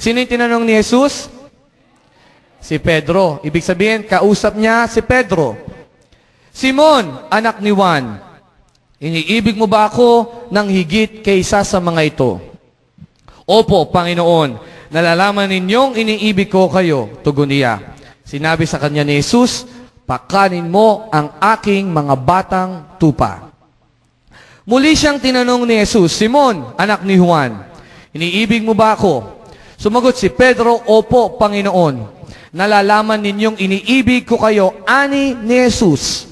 Sino yung tinanong ni Jesus? Si Pedro. Ibig sabihin, kausap niya si Pedro. Simon, anak ni Juan, iniibig mo ba ako ng higit kaysa sa mga ito? Opo, Panginoon, nalalaman ninyong iniibig ko kayo, tugon niya. Sinabi sa kanya ni Jesus, pakanin mo ang aking mga batang tupa. Muli siyang tinanong ni Jesus, Simon, anak ni Juan, iniibig mo ba ako? Sumagot si Pedro, opo, Panginoon. Nalalaman ninyong iniibig ko kayo, ani ni Jesus.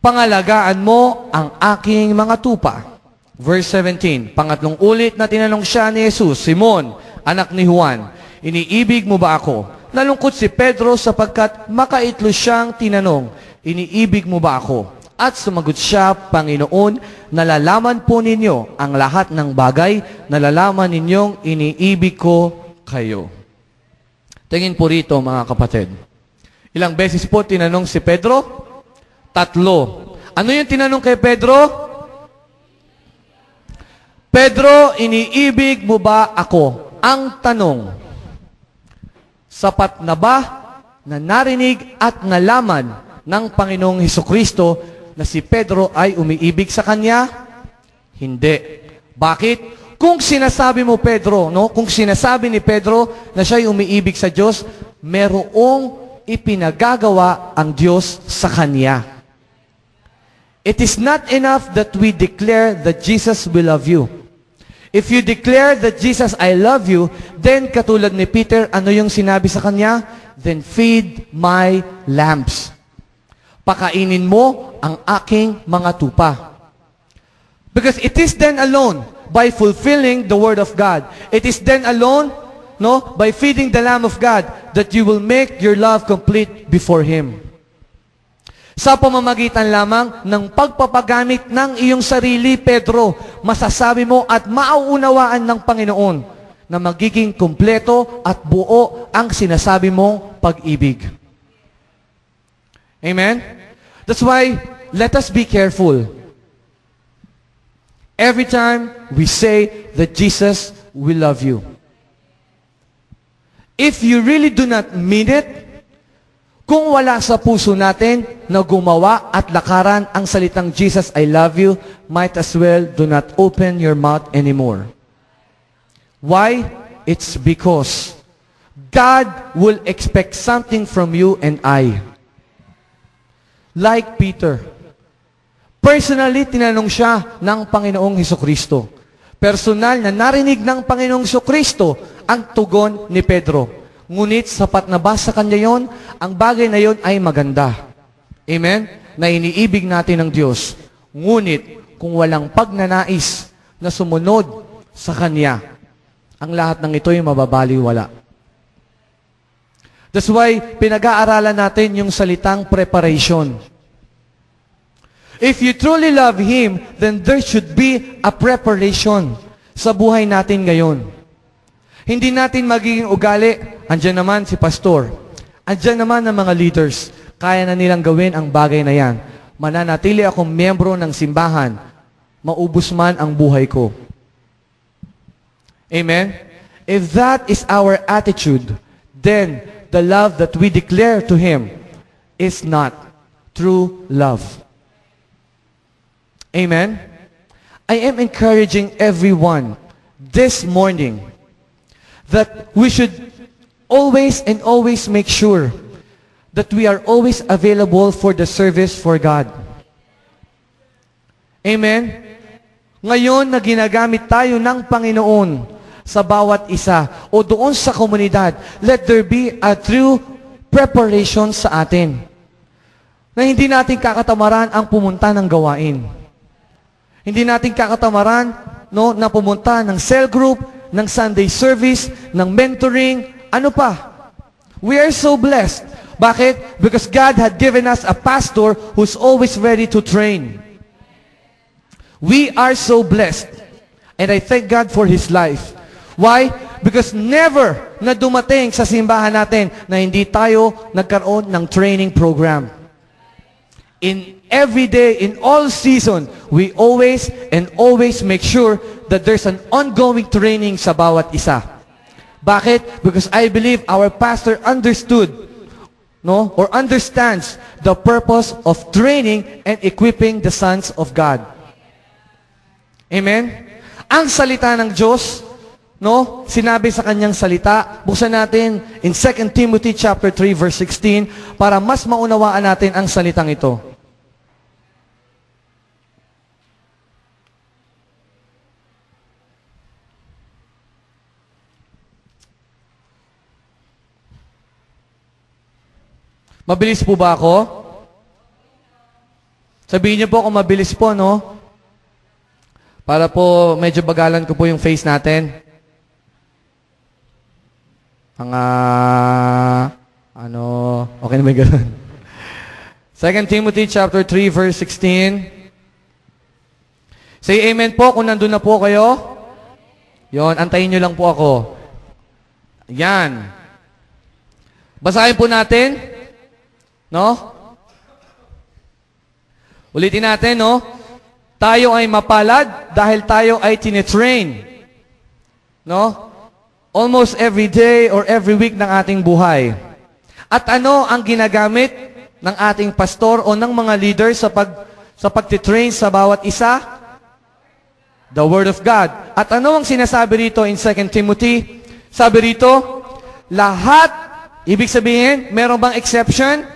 Pangalagaan mo ang aking mga tupa. Verse 17, pangatlong ulit na tinanong siya ni Jesus, Simon, anak ni Juan, iniibig mo ba ako? Nalungkot si Pedro sapagkat makaitlo siyang tinanong, iniibig mo ba ako? At sumagot siya, Panginoon, nalalaman po ninyo ang lahat ng bagay, nalalaman ninyong iniibig ko kayo. Tingin po rito, mga kapatid. Ilang beses po tinanong si Pedro? 3. Ano yung tinanong kay Pedro? Pedro, iniibig mo ba ako? Ang tanong, sapat na ba na narinig at nalaman ng Panginoong Hesukristo na si Pedro ay umiibig sa kanya? Hindi. Bakit? Kung sinasabi mo, Pedro, no? Kung sinasabi ni Pedro na siya'y umiibig sa Diyos, merong ipinagagawa ang Diyos sa kanya. It is not enough that we declare that Jesus will love you. If you declare that Jesus, I love you, then katulad ni Peter, ano yung sinabi sa kanya? Then feed my lambs. Pakainin mo ang aking mga tupa. Because it is then alone, by fulfilling the Word of God, it is then alone, no, by feeding the Lamb of God, that you will make your love complete before Him. Sa pamamagitan lamang ng pagpapagamit ng iyong sarili, Pedro, masasabi mo at mauunawaan ng Panginoon na magiging kumpleto at buo ang sinasabi mong pag-ibig. Amen? That's why, let us be careful. Every time we say that Jesus will love you. If you really do not mean it, kung wala sa puso natin na gumawa at lakaran ang salitang Jesus, I love you, might as well do not open your mouth anymore. Why? It's because God will expect something from you and I. Like Peter. Personally, tinanong siya ng Panginoong Hesukristo. Personal na narinig ng Panginoong Hesukristo ang tugon ni Pedro. Ngunit sapat na ba sa kanya yon? Ang bagay na yon ay maganda. Amen? Na iniibig natin ng Diyos. Ngunit kung walang pagnanais na sumunod sa Kanya, ang lahat ng ito ay mababaliwala. That's why pinag-aaralan natin yung salitang preparation. If you truly love Him, then there should be a preparation sa buhay natin ngayon. Hindi natin magiging ugali, andyan naman si pastor, andyan naman ang mga leaders, kaya na nilang gawin ang bagay na yan. Mananatili akong miyembro ng simbahan, maubos man ang buhay ko. Amen? If that is our attitude, then the love that we declare to Him is not true love. Amen? I am encouraging everyone this morning that we should always and always make sure that we are always available for the service for God. Amen? Ngayon na ginagamit tayo ng Panginoon sa bawat isa o doon sa komunidad, let there be a true preparation sa atin na hindi natin kakatamaran ang pumunta ng gawain. Hindi natin kakatamaran, no, na pumunta ng cell group, ng Sunday service, ng mentoring, ano pa. We are so blessed. Bakit? Because God had given us a pastor who's always ready to train. We are so blessed. And I thank God for His life. Why? Because never na dumating sa simbahan natin na hindi tayo nagkaroon ng training program. In every day, in all season, we always and always make sure that there's an ongoing training sa bawat isa. Bakit? Because I believe our pastor understood, no, or understands the purpose of training and equipping the sons of God. Amen? Ang salita ng Diyos, no, sinabi sa kanyang salita, buksan natin in 2 Timothy chapter 3 verse 16 para mas maunawaan natin ang salitang ito. Mabilis po ba ako? Sabihin niyo po kung mabilis po, no? Para po medyo bagalan ko po yung face natin. Okay na ba yung ganun? 2 Timothy chapter 3 verse 16. Say amen po kung nandun na po kayo. Yon, antayin nyo lang po ako. Yan. Basahin po natin. No? Ulitin natin, no? Tayo ay mapalad dahil tayo ay tinetrain. No? Almost every day or every week ng ating buhay. At ano ang ginagamit ng ating pastor o ng mga leaders sa pagtitrain sa bawat isa? The Word of God. At ano ang sinasabi rito in 2 Timothy? Sabi rito, lahat, ibig sabihin, meron bang exception?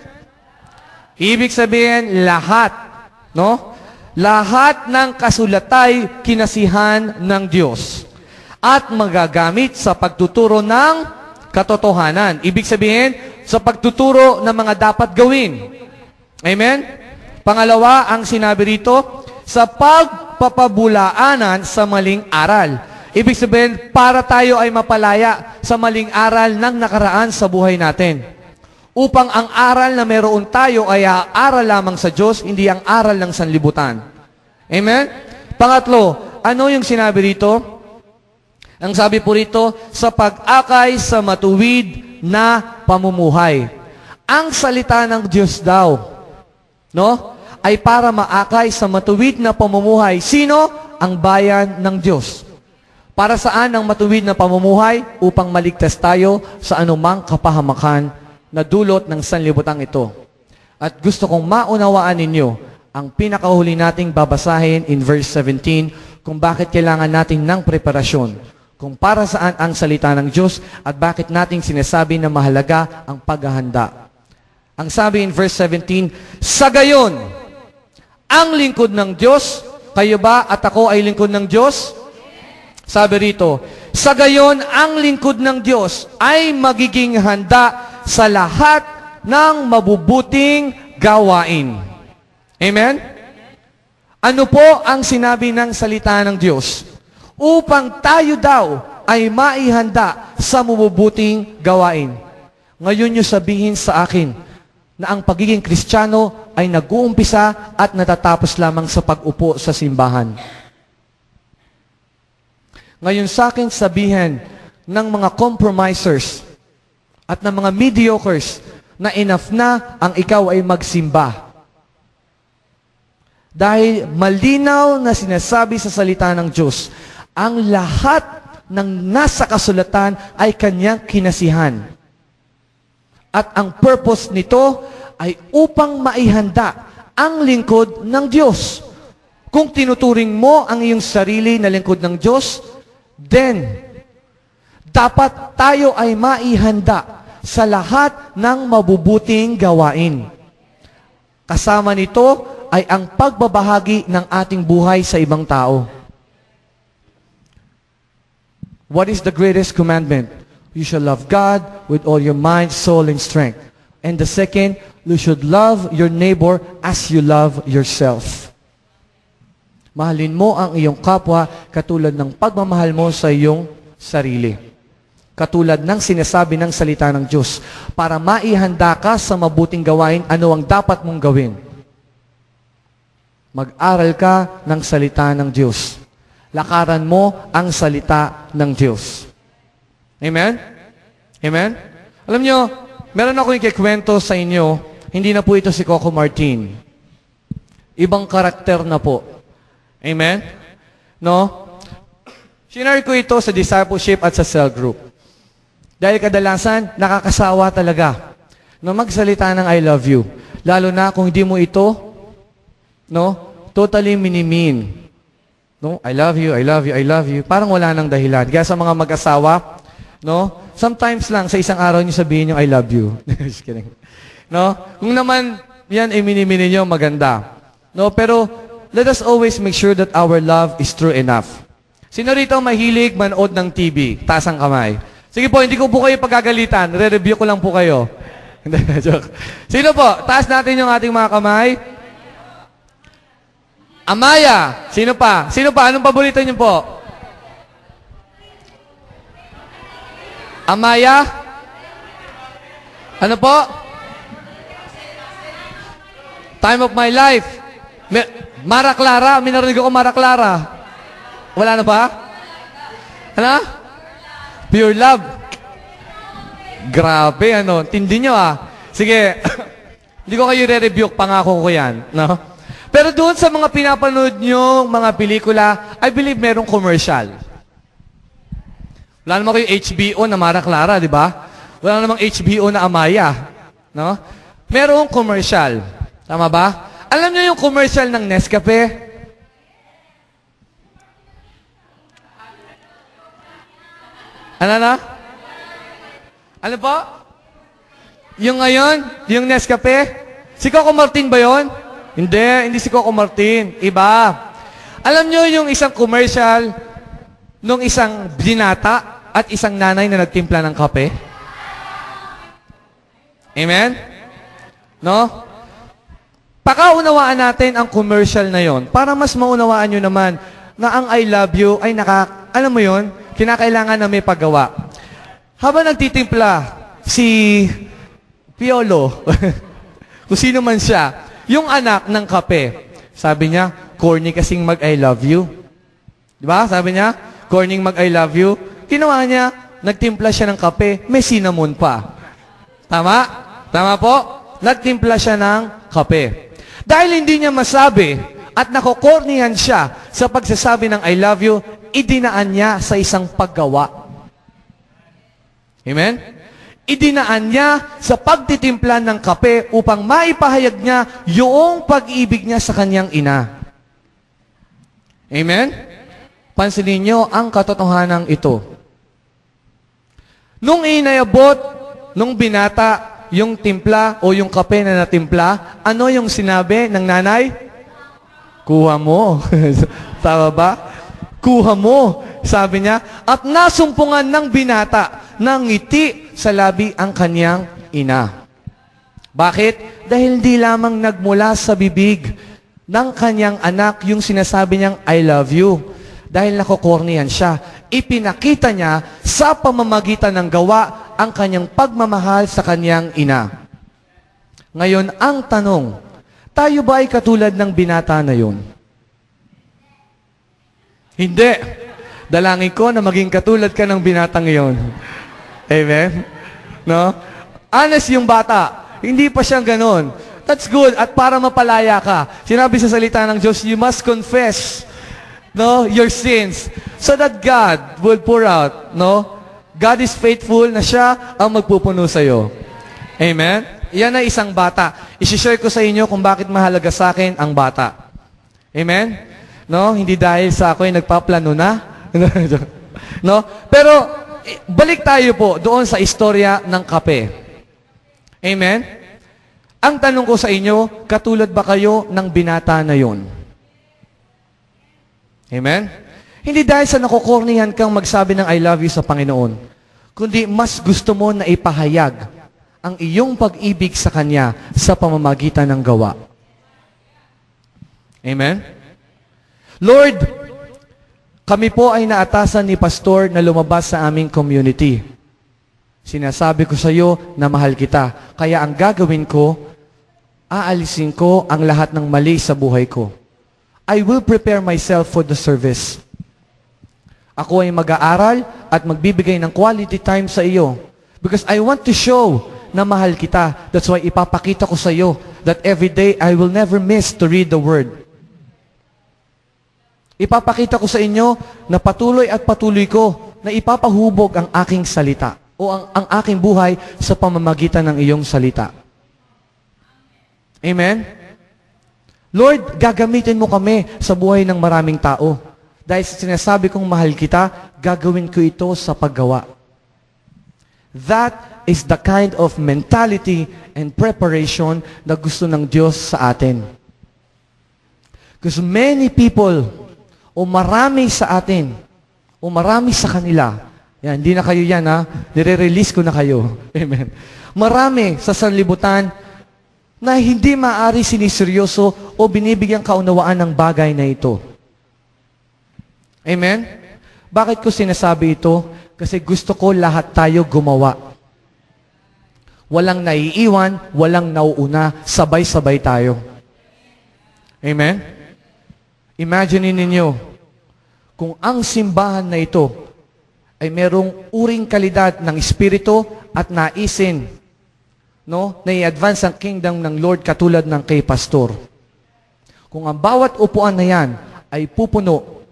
Ibig sabihin, lahat, no? Lahat ng kasulatay kinasihan ng Diyos at magagamit sa pagtuturo ng katotohanan. Ibig sabihin, sa pagtuturo ng mga dapat gawin. Amen? Pangalawa, ang sinabi rito, sa pagpapabulaanan sa maling aral. Ibig sabihin, para tayo ay mapalaya sa maling aral ng nakaraan sa buhay natin. Upang ang aral na meron tayo ay aral lamang sa Diyos, hindi ang aral ng sanlibutan. Amen? Pangatlo, ano yung sinabi rito? Ang sabi po rito, sa pag-akay sa matuwid na pamumuhay. Ang salita ng Diyos daw, no, ay para maakay sa matuwid na pamumuhay. Sino? Ang bayan ng Diyos. Para saan ang matuwid na pamumuhay? Upang maligtas tayo sa anumang kapahamakan na dulot ng sanlibutan ito. At gusto kong maunawaan ninyo ang pinakahuli nating babasahin in verse 17 kung bakit kailangan natin ng preparasyon, kung para saan ang salita ng Diyos at bakit nating sinasabi na mahalaga ang paghahanda. Ang sabi in verse 17, sa gayon, ang lingkod ng Diyos, kayo ba at ako ay lingkod ng Diyos? Sabi rito, sa gayon, ang lingkod ng Diyos ay magiging handa sa lahat ng mabubuting gawain. Amen? Ano po ang sinabi ng salita ng Diyos? Upang tayo daw ay maihanda sa mabubuting gawain. Ngayon nyo sabihin sa akin na ang pagiging Kristiyano ay nag-uumpisa at natatapos lamang sa pag-upo sa simbahan. Ngayon sa akin sabihin ng mga compromisers at ng mga mediocres na enough na ang ikaw ay magsimba. Dahil malinaw na sinasabi sa salita ng Diyos, ang lahat ng nasa kasulatan ay kanyang kinasihan. At ang purpose nito ay upang maihanda ang lingkod ng Diyos. Kung tinuturing mo ang iyong sarili na lingkod ng Diyos, then dapat tayo ay maihanda sa lahat ng mabubuting gawain. Kasama nito ay ang pagbabahagi ng ating buhay sa ibang tao. What is the greatest commandment? You shall love God with all your mind, soul, and strength. And the second, you should love your neighbor as you love yourself. Mahalin mo ang iyong kapwa katulad ng pagmamahal mo sa iyong sarili. Katulad ng sinasabi ng salita ng Diyos. Para maihanda ka sa mabuting gawain, ano ang dapat mong gawin? Mag-aral ka ng salita ng Diyos. Lakaran mo ang salita ng Diyos. Amen? Amen? Alam nyo, meron ako yung kikwento sa inyo, hindi na po ito si Coco Martin. Ibang karakter na po. Amen? No? Sinare ko ito sa discipleship at sa cell group. Dahil kadalasan, nakakasawa talaga na magsalita ng I love you. Lalo na kung hindi mo ito, no, totally minimin. No, I love you, I love you, I love you. Parang wala nang dahilan. Kaya sa mga mag-asawa, no, sometimes lang sa isang araw niyo sabihin yung I love you. Just kidding. No? Kung naman yan ay minimini niyo, maganda. No, pero let us always make sure that our love is true enough. Sino rito mahilig manood ng TV? Taas ang kamay. Sige po, hindi ko po kayo pagagalitan. Re-review ko lang po kayo. Joke. Sino po? Taas natin yung ating mga kamay. Amaya. Sino pa? Sino pa? Anong paborito niyo po? Amaya? Ano po? Time of my life. Mara Clara. May narinig ako Mara Clara. Wala na pa? Ano? Pure love. Grabe, ano. Tindi nyo, Sige. Hindi ko kayo re-review. Pangako ko yan. No? Pero doon sa mga pinapanood nyo, mga pelikula, I believe merong commercial. Wala naman kayo HBO na Mara Clara, di ba? Wala namang HBO na Amaya. No? Merong commercial. Tama ba? Alam nyo yung commercial ng Nescafe? Ano na? Ano po? Yung ngayon? Yung Nescafe? Si Coco Martin ba yun? Hindi si Coco Martin. Iba. Alam nyo yung isang commercial nung isang binata at isang nanay na nagtimpla ng kape? Amen? No? Pakaunawaan natin ang commercial na yon para mas maunawaan nyo naman na ang I love you ay alam mo yon, kinakailangan na may paggawa. Habang nagtitimpla si Piolo, kung sino man siya, yung anak ng kape, sabi niya, corny kasing mag-I love you. Di ba? Sabi niya, corny mag-I love you. Ginawa niya, nagtimpla siya ng kape, may cinnamon pa. Tama? Tama po? Nagtimpla siya ng kape. Dahil hindi niya masabi at nakokornihan siya sa pagsasabi ng I love you, idinaan niya sa isang paggawa. Amen? Idinaan niya sa pagtitimpla ng kape upang maipahayag niya yung pag-ibig niya sa kanyang ina. Amen? Pansinin niyo ang katotohanan ito. Nung inayabot, nung binata, yung timpla o yung kape na natimpla, ano yung sinabi ng nanay? Kuha mo. Tama ba? Kuha mo. Sabi niya, at nasumpungan ng binata ng ngiti sa labi ang kanyang ina. Bakit? Dahil di lamang nagmula sa bibig ng kanyang anak yung sinasabi niyang, I love you. Dahil nakokornihan siya. Ipinakita niya sa pamamagitan ng gawa ang kanyang pagmamahal sa kanyang ina. Ngayon, ang tanong, tayo ba ay katulad ng binata na yun? Hindi. Dalangin ko na maging katulad ka ng binatang iyon. Amen? No? Honest yung bata. Hindi pa siyang ganon. That's good. At para mapalaya ka, sinabi sa salita ng Diyos, you must confess, no, your sins so that God will pour out, no? God is faithful na siya ang magpupuno sa iyo. Amen? Yan ay isang bata. I-share ko sa inyo kung bakit mahalaga sa akin ang bata. Amen? No? Hindi dahil sa ako ay nagpaplano na. No? Pero, balik tayo po doon sa istorya ng kape. Amen? Ang tanong ko sa inyo, katulad ba kayo ng binata na yon? Amen? Hindi dahil sa nakokornihan kang magsabi ng I love you sa Panginoon, kundi mas gusto mo na ipahayag ang iyong pag-ibig sa Kanya sa pamamagitan ng gawa. Amen? Lord, kami po ay naatasan ni Pastor na lumabas sa aming community. Sinasabi ko sa iyo na mahal kita. Kaya ang gagawin ko, aalisin ko ang lahat ng mali sa buhay ko. I will prepare myself for the service. Ako ay mag-aaral at magbibigay ng quality time sa iyo. Because I want to show na mahal kita. That's why ipapakita ko sa iyo that every day I will never miss to read the Word. Ipapakita ko sa inyo na patuloy at patuloy ko na ipapahubog ang aking salita o ang aking buhay sa pamamagitan ng iyong salita. Amen? Lord, gagamitin mo kami sa buhay ng maraming tao. Dahil sinasabi kong mahal kita, gagawin ko ito sa paggawa. That is the kind of mentality and preparation na gusto ng Diyos sa atin. Because many people, o marami sa atin, o marami sa kanila, yan, hindi na kayo yan ha, nire-release ko na kayo. Amen. Marami sa sanlibutan na hindi maaari siniseryoso o binibigyang kaunawaan ng bagay na ito. Amen? Bakit ko sinasabi ito? Kasi gusto ko lahat tayo gumawa. Walang naiiwan, walang nauuna, sabay-sabay tayo. Amen? Imagine ninyo, kung ang simbahan na ito ay merong uring kalidad ng espiritu at naisin, no, na i-advance ang kingdom ng Lord katulad ng kay pastor. Kung ang bawat upuan na yan ay pupuno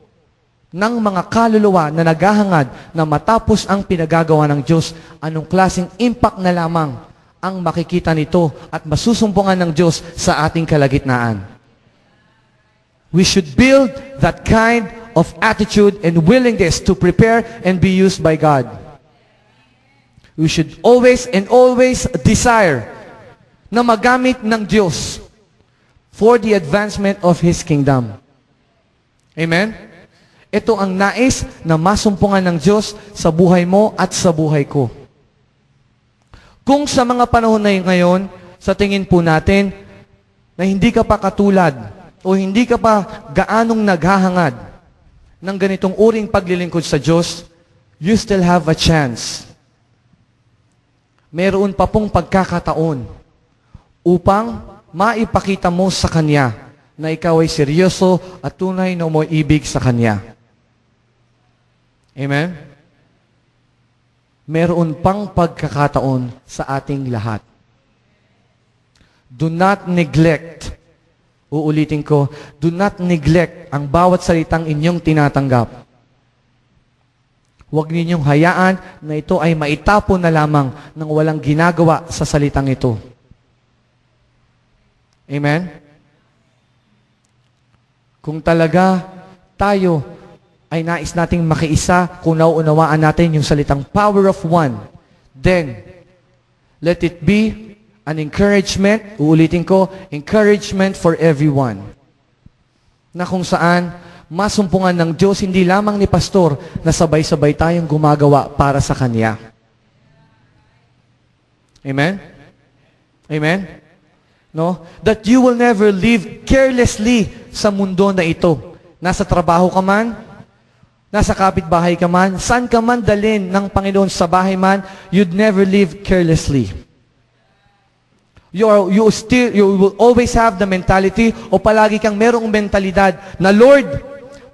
ng mga kaluluwa na naghahangad na matapos ang pinagagawa ng Diyos, anong klaseng impact na lamang ang makikita nito at masusumpungan ng Diyos sa ating kalagitnaan. We should build that kind of attitude and willingness to prepare and be used by God. We should always and always desire na magamit ng Diyos for the advancement of His kingdom. Amen? Ito ang nais na masumpungan ng Diyos sa buhay mo at sa buhay ko. Kung sa mga panahon na ngayon, sa tingin po natin na hindi ka pa katulad o hindi ka pa gaanong naghahangad ng ganitong uring paglilingkod sa Diyos, you still have a chance. Meron pa pong pagkakataon upang maipakita mo sa Kanya na ikaw ay seryoso at tunay na umiibig sa Kanya. Amen? Meron pang pagkakataon sa ating lahat. Do not neglect, uulitin ko, do not neglect ang bawat salitang inyong tinatanggap. Huwag ninyong hayaan na ito ay maitapon na lamang nang walang ginagawa sa salitang ito. Amen? Kung talaga tayo ay nais nating makiisa, kung nauunawaan natin yung salitang power of one, then let it be an encouragement, uulitin ko, encouragement for everyone. Na kung saan masumpungan ng Diyos, hindi lamang ni pastor, na sabay-sabay tayong gumagawa para sa Kanya. Amen? Amen? No? That you will never live carelessly sa mundo na ito. Nasa trabaho ka man, nasa kapitbahay ka man, saan ka man dalhin ng Panginoon sa bahay man, you'd never live carelessly. You will always have the mentality o palagi kang merong mentalidad na, Lord,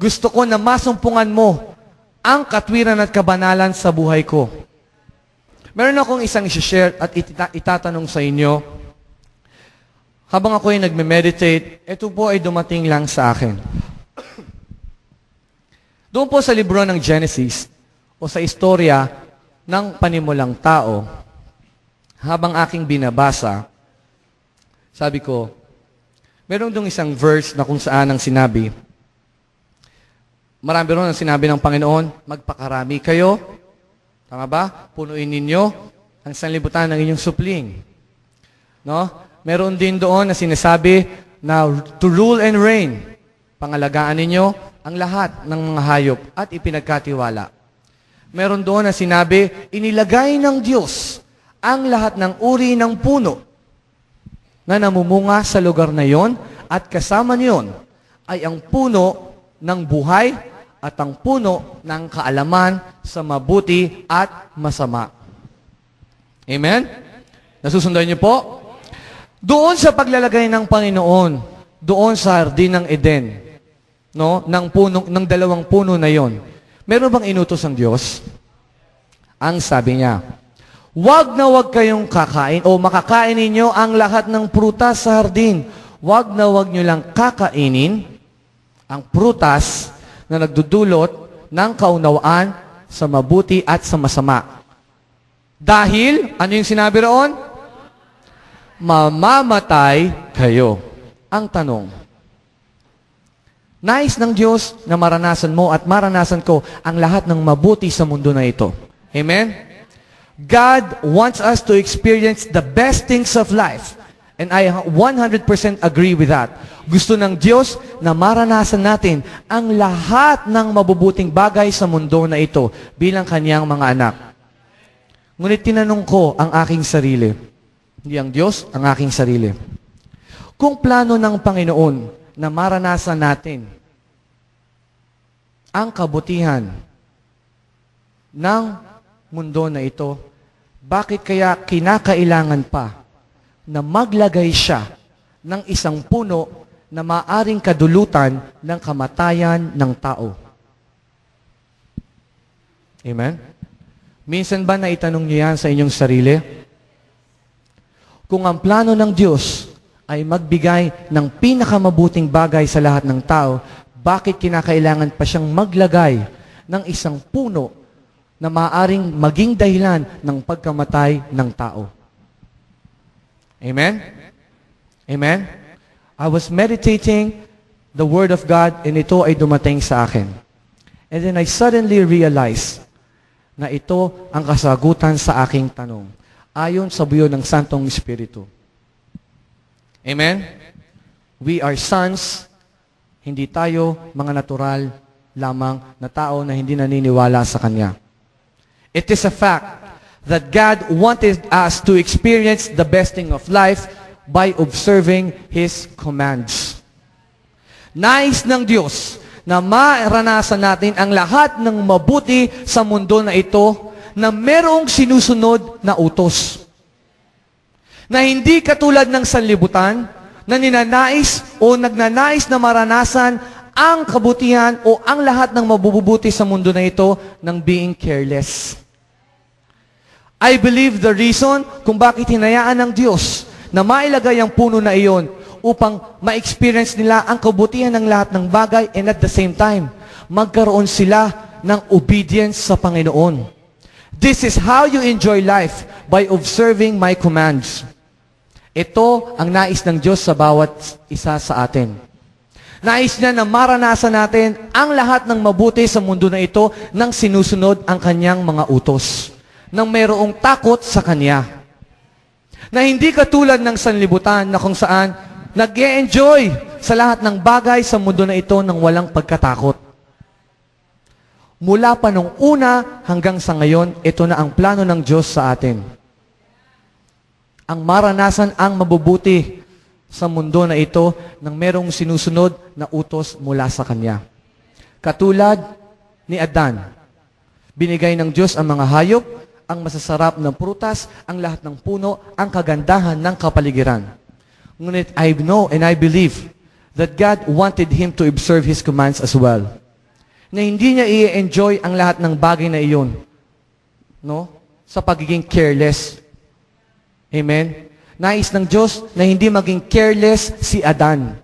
gusto ko na masumpungan mo ang katwiran at kabanalan sa buhay ko. Meron akong isang isi-share at itatanong sa inyo. Habang ako ay nagme-meditate, ito po ay dumating lang sa akin. Doon po sa libro ng Genesis o sa istorya ng panimulang tao, habang aking binabasa, sabi ko, meron doon isang verse na kung saan ang sinabi, marami ron ang sinabi ng Panginoon, magpakarami kayo, tama ba? Punuin ninyo ang sanlibutan ng inyong supling. No? Meron din doon na sinasabi na to rule and reign, pangalagaan ninyo ang lahat ng mga hayop at ipinagkatiwala. Meron doon na sinabi, inilagay ng Diyos ang lahat ng uri ng puno na namumunga sa lugar na yon at kasama niyon ay ang puno ng buhay at ang puno ng kaalaman sa mabuti at masama. Amen? Nasusundan niyo po? Doon sa paglalagay ng Panginoon, doon sa Hardin ng Eden, no, ng dalawang puno na yon, meron bang inutos ang Diyos? Ang sabi niya, wag na wag kayong kakain o makakain ninyo ang lahat ng prutas sa hardin. Wag na wag nyo lang kakainin ang prutas na nagdudulot ng kaunawaan sa mabuti at sa masama. Dahil, ano yung sinabi roon? Mamamatay kayo. Ang tanong, nais ng Diyos na maranasan mo at maranasan ko ang lahat ng mabuti sa mundo na ito. Amen? God wants us to experience the best things of life. And I 100% agree with that. Gusto ng Diyos na maranasan natin ang lahat ng mabubuting bagay sa mundo na ito bilang Kanyang mga anak. Ngunit tinanong ko ang aking sarili, hindi ang Diyos, ang aking sarili. Kung plano ng Panginoon na maranasan natin ang kabutihan ng mundo na ito, bakit kaya kinakailangan pa na maglagay siya ng isang puno na maaring kadulutan ng kamatayan ng tao? Amen? Minsan ba naitanong niyo yan sa inyong sarili? Kung ang plano ng Diyos ay magbigay ng pinakamabuting bagay sa lahat ng tao, bakit kinakailangan pa siyang maglagay ng isang puno na maaaring maging dahilan ng pagkamatay ng tao? Amen? Amen? I was meditating the Word of God and ito ay dumating sa akin. And then I suddenly realized na ito ang kasagutan sa aking tanong, ayon sa buyo ng Santong Espiritu. Amen? We are sons, hindi tayo mga natural lamang na tao na hindi naniniwala sa Kanya. It is a fact that God wanted us to experience the best thing of life by observing His commands. Nais ng Diyos na maranasan natin ang lahat ng mabuti sa mundo na ito na merong sinusunod na utos. Na hindi katulad ng sanlibutan na ninanais o nagnanais na maranasan ang kabutihan o ang lahat ng mabubuti sa mundo na ito ng being careless. I believe the reason kung bakit hinayaan ng Diyos na mailagay ang puno na iyon upang ma-experience nila ang kabutihan ng lahat ng bagay and at the same time, magkaroon sila ng obedience sa Panginoon. This is how you enjoy life, by observing my commands. Ito ang nais ng Diyos sa bawat isa sa atin. Nais niya na maranasan natin ang lahat ng mabuti sa mundo na ito nang sinusunod ang Kanyang mga utos. Nang mayroong takot sa Kanya. Na hindi katulad ng sanlibutan na kung saan nag-e-enjoy sa lahat ng bagay sa mundo na ito nang walang pagkatakot. Mula pa nung una hanggang sa ngayon, ito na ang plano ng Diyos sa atin. Ang maranasan ang mabubuti sa mundo na ito nang merong sinusunod na utos mula sa Kanya. Katulad ni Adan, binigay ng Diyos ang mga hayop, ang masasarap na prutas, ang lahat ng puno, ang kagandahan ng kapaligiran. Ngunit I know and I believe that God wanted him to observe His commands as well. Na hindi niya i-enjoy ang lahat ng bagay na iyon, no? Sa pagiging careless. Amen? Nais ng Diyos na hindi maging careless si Adan.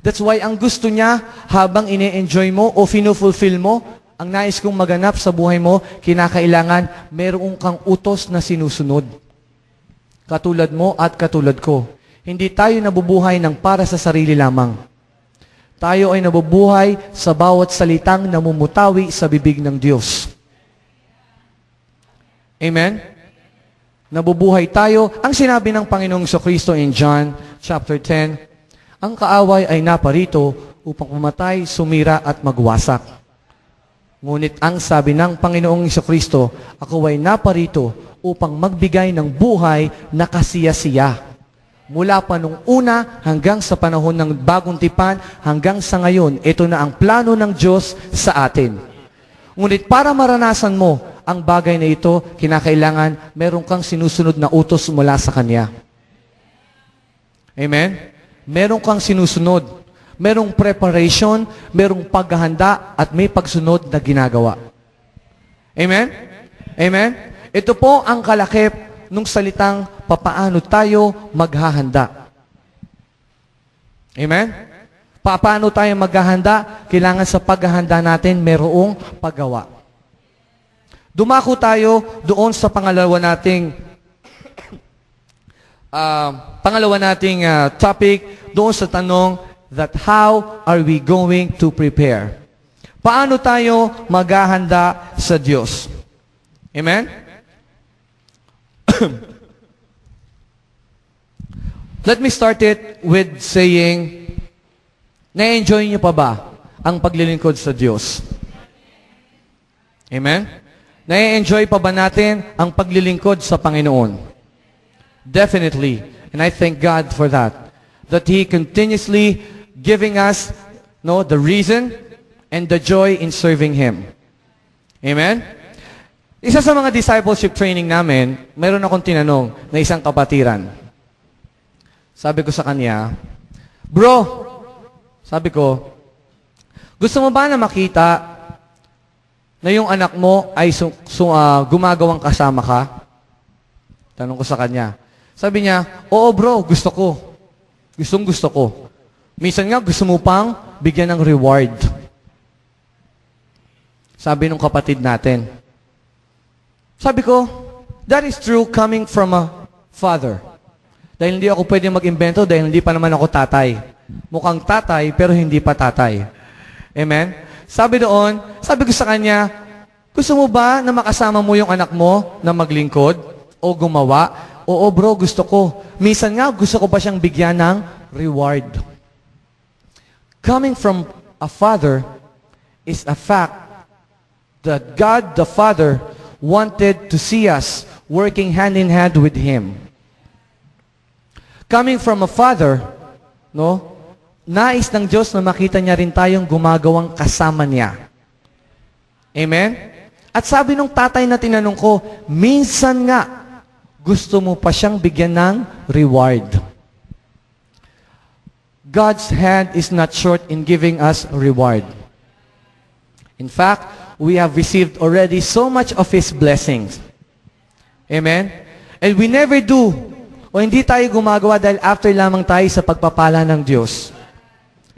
That's why ang gusto niya, habang ine-enjoy mo o fino-fulfill mo, ang nais kong maganap sa buhay mo, kinakailangan meron kang utos na sinusunod. Katulad mo at katulad ko. Hindi tayo nabubuhay ng para sa sarili lamang. Tayo ay nabubuhay sa bawat salitang namumutawi sa bibig ng Diyos. Amen? Nabubuhay tayo. Ang sinabi ng Panginoong Kristo in John chapter 10, ang kaaway ay naparito upang pumatay, sumira at magwasak. Ngunit ang sabi ng Panginoong Kristo, ako ay naparito upang magbigay ng buhay na kasiyasiya. Mula pa nung una hanggang sa panahon ng bagong tipan, hanggang sa ngayon, ito na ang plano ng Diyos sa atin. Ngunit para maranasan mo ang bagay na ito, kinakailangan meron kang sinusunod na utos mula sa Kanya. Amen? Meron kang sinusunod. Merong preparation, merong paghahanda, at may pagsunod na ginagawa. Amen? Amen? Ito po ang kalakip nung salitang papaano tayo maghahanda. Amen? Paano tayo maghahanda? Kailangan sa paghahanda natin merong paggawa. Dumako tayo doon sa pangalawa nating topic, doon sa tanong that how are we going to prepare? Paano tayo maghahanda sa Diyos? Amen? Let me start it with saying, na-enjoy niyo pa ba ang paglilingkod sa Diyos? Amen? Na-enjoy pa ba natin ang paglilingkod sa Panginoon? Definitely. And I thank God for that. That He continuously giving us the reason and the joy in serving Him. Amen? Isa sa mga discipleship training namin, mayroon akong tinanong na isang kapatiran. Sabi ko sa kanya, "Bro," sabi ko, "gusto mo ba na makita na yung anak mo ay gumagawang kasama ka?" Tanong ko sa kanya. Sabi niya, "Oo bro, gusto ko. Gusto ko. Minsan nga gusto mo pang bigyan ng reward." Sabi nung kapatid natin. Sabi ko, that is true coming from a father. Dahil hindi ako pwede mag-imbento dahil hindi pa naman ako tatay. Mukhang tatay pero hindi pa tatay. Amen? Sabi ko sa kanya, "Gusto mo ba na makasama mo yung anak mo na maglingkod o gumawa?" "Oo bro, gusto ko. Minsan nga gusto ko pa siyang bigyan ng reward." Coming from a father is a fact that God the Father wanted to see us working hand in hand with Him. Coming from a father, nais ng Diyos na makita niya rin tayong gumagawang kasama niya. Amen? At sabi nung tatay na tinanong ko, minsan nga, gusto mo pa siyang bigyan ng reward. God's hand is not short in giving us reward. In fact, we have received already so much of His blessings. Amen? And we never do, o hindi tayo gumagawa dahil after lamang tayo sa pagpapala ng Diyos.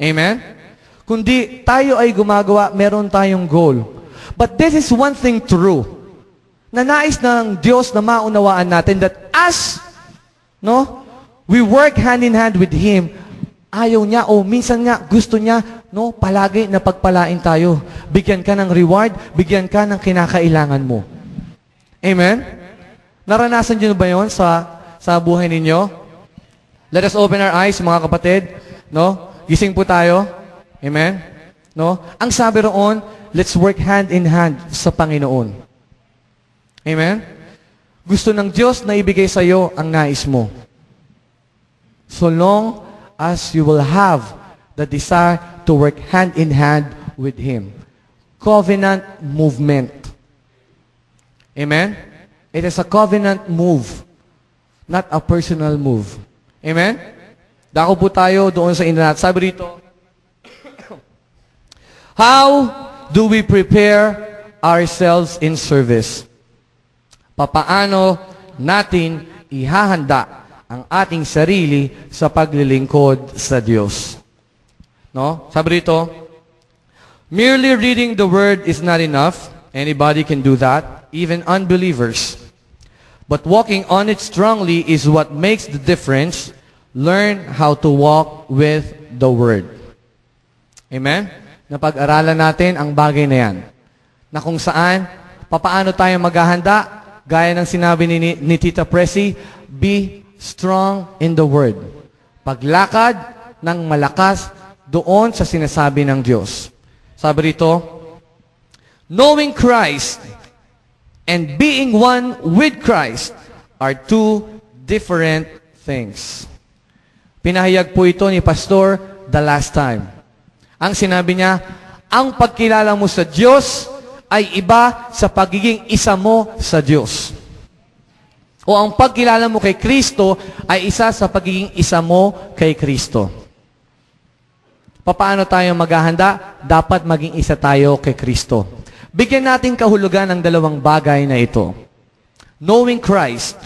Amen? Kundi tayo ay gumagawa, meron tayong goal. But this is one thing true, na nais ng Diyos na maunawaan natin that as we work hand in hand with Him, ayaw niya o minsan nga gusto niya palagi na pagpalain tayo. Bigyan ka ng reward, bigyan ka ng kinakailangan mo. Amen? Naranasan niyo ba yun sa buhay ninyo? Let us open our eyes, mga kapatid. Gising po tayo. Amen? Ang sabi roon, let's work hand in hand sa Panginoon. Amen? Gusto ng Diyos na ibigay sa iyo ang nais mo. So long as you will have the desire to work hand in hand with Him. Covenant movement. Amen? It is a covenant move, not a personal move. Amen? Dako po tayo doon sa internet. Sabi rito, how do we prepare ourselves in service? Papaano natin ihahanda ang ating sarili sa paglilingkod sa Diyos? Sabi rito, merely reading the Word is not enough. Anybody can do that, even unbelievers. But walking on it strongly is what makes the difference. Learn how to walk with the Word. Amen? Napag-aralan natin ang bagay na yan. Na kung saan, papaano tayo maghahanda? Gaya ng sinabi ni Tita Pressy, be strong in the Word. Paglakad ng malakas doon sa sinasabi ng Diyos. Sabi rito, knowing Christ and being one with Christ are two different things. Pinahayag po ito ni Pastor the last time. Ang sinabi niya, ang pagkilala mo sa Diyos ay iba sa pagiging isa mo sa Diyos. O ang pagkilala mo kay Kristo ay isa sa pagiging isa mo kay Kristo. Paano tayo maghahanda? Dapat maging isa tayo kay Kristo. Bigyan natin kahulugan ang dalawang bagay na ito. Knowing Christ.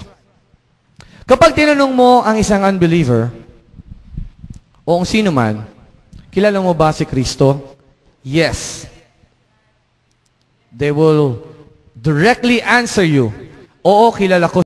Kapag tinanong mo ang isang unbeliever, o kung sino man, kilala mo ba si Kristo? Yes. They will directly answer you, oo, kilala ko